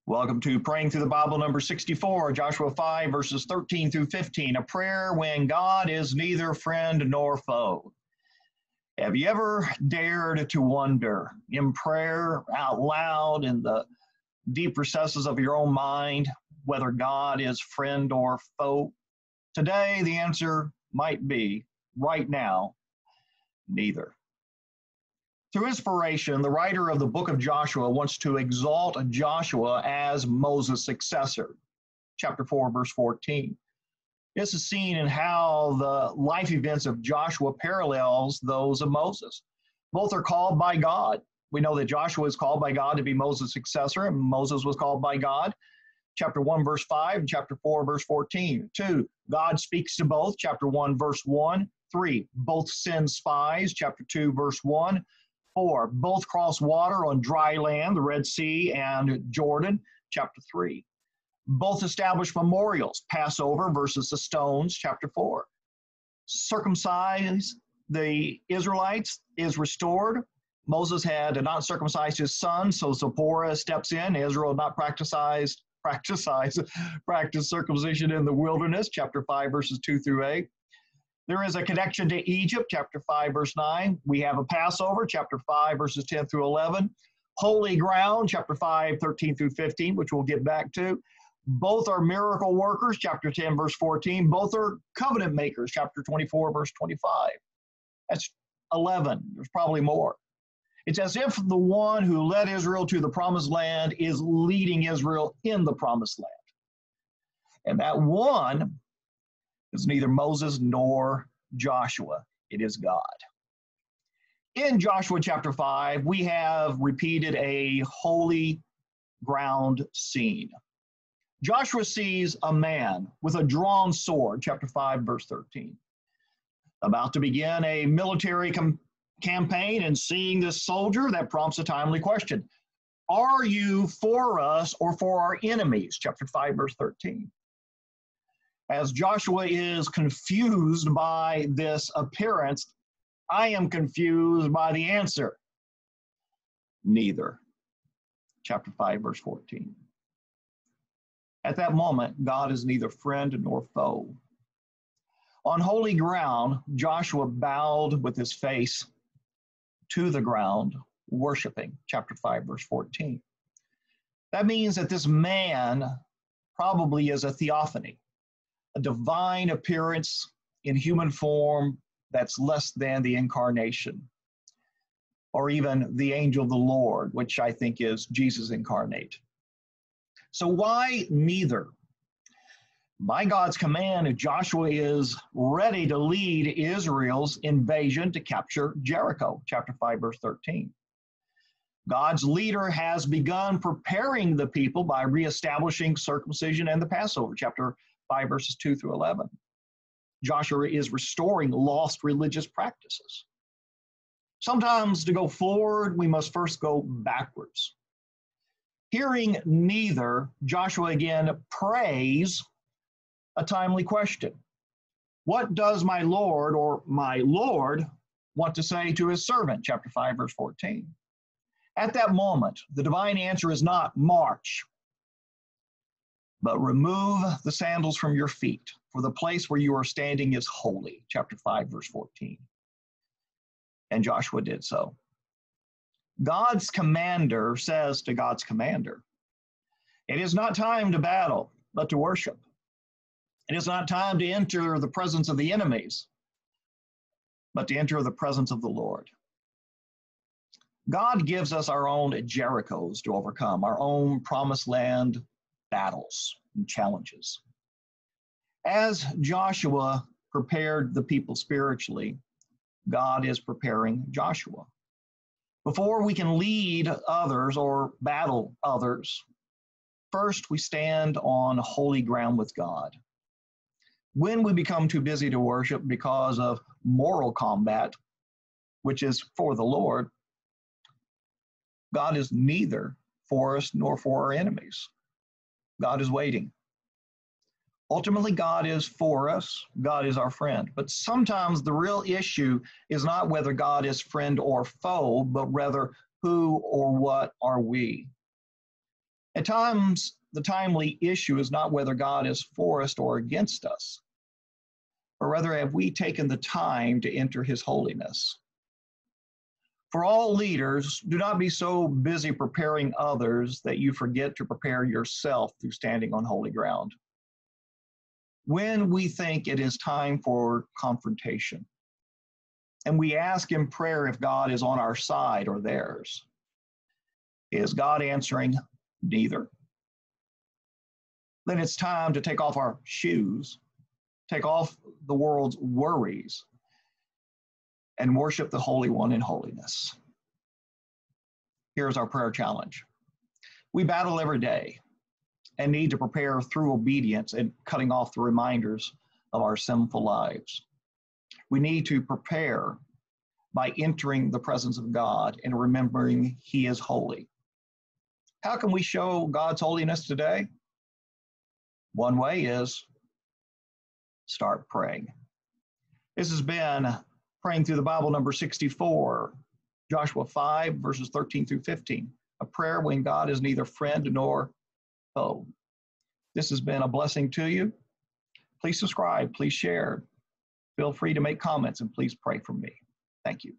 Welcome to Praying Through the Bible number 64, Joshua 5, verses 13 through 15, a prayer when God is neither friend nor foe. Have you ever dared to wonder in prayer out loud in the deep recesses of your own mind whether God is friend or foe? Today, the answer might be, right now, neither. Through inspiration, the writer of the book of Joshua wants to exalt Joshua as Moses' successor. Chapter 4, verse 14. This is seen in how the life events of Joshua parallels those of Moses. Both are called by God. We know that Joshua is called by God to be Moses' successor, and Moses was called by God. Chapter 1, verse 5, and chapter 4, verse 14. 2, God speaks to both. Chapter 1, verse 1. 3, both send spies. Chapter 2, verse 1. 4, both cross water on dry land, the Red Sea and Jordan, chapter 3. Both establish memorials, Passover versus the stones, chapter 4. Circumcise the Israelites is restored. Moses had not circumcised his son, so Zipporah steps in. Israel had not practiced circumcision in the wilderness, chapter 5, verses 2 through 8. There is a connection to Egypt, chapter 5, verse 9. We have a Passover, chapter 5, verses 10 through 11. Holy ground, chapter 5, 13 through 15, which we'll get back to. Both are miracle workers, chapter 10, verse 14. Both are covenant makers, chapter 24, verse 25. That's 11. There's probably more. It's as if the one who led Israel to the promised land is leading Israel in the promised land. And that one is neither Moses nor Joshua. It is God. In Joshua chapter 5, we have repeated a holy ground scene. Joshua sees a man with a drawn sword, chapter 5, verse 13, about to begin a military campaign, and seeing this soldier, that prompts a timely question. Are you for us or for our enemies? Chapter 5, verse 13. As Joshua is confused by this appearance, I am confused by the answer. Neither. Chapter 5, verse 14. At that moment, God is neither friend nor foe. On holy ground, Joshua bowed with his face to the ground, worshiping. Chapter 5, verse 14. That means that this man probably is a theophany, a divine appearance in human form that's less than the incarnation, or even the angel of the Lord, which I think is Jesus incarnate. So why neither? By God's command, Joshua is ready to lead Israel's invasion to capture Jericho, chapter 5, verse 13. God's leader has begun preparing the people by reestablishing circumcision and the Passover, chapter 5, verses 2 through 11. Joshua is restoring lost religious practices. Sometimes to go forward, we must first go backwards. Hearing neither, Joshua again prays a timely question. What does my Lord or my Lord want to say to his servant? Chapter 5, verse 14. At that moment, the divine answer is not march, but remove the sandals from your feet, for the place where you are standing is holy. Chapter 5, verse 14. And Joshua did so. God's commander says to God's commander, it is not time to battle, but to worship. It is not time to enter the presence of the enemies, but to enter the presence of the Lord. God gives us our own Jerichos to overcome, our own promised land battles and challenges. As Joshua prepared the people spiritually, God is preparing Joshua. Before we can lead others or battle others, first we stand on holy ground with God. When we become too busy to worship because of moral combat, which is for the Lord, God is neither for us nor for our enemies. God is waiting. Ultimately, God is for us. God is our friend. But sometimes the real issue is not whether God is friend or foe, but rather who or what are we? At times, the timely issue is not whether God is for us or against us, but rather have we taken the time to enter his holiness. For all leaders, do not be so busy preparing others that you forget to prepare yourself through standing on holy ground. When we think it is time for confrontation, and we ask in prayer if God is on our side or theirs, is God answering neither? Then it's time to take off our shoes, take off the world's worries, and worship the Holy One in holiness. Here's our prayer challenge. We battle every day and need to prepare through obedience and cutting off the reminders of our sinful lives. We need to prepare by entering the presence of God and remembering he is holy. How can we show God's holiness today? One way is start praying. This has been Praying Through the Bible, number 64, Joshua 5, verses 13 through 15, a prayer when God is neither friend nor foe. This has been a blessing to you. Please subscribe, please share. Feel free to make comments, and please pray for me. Thank you.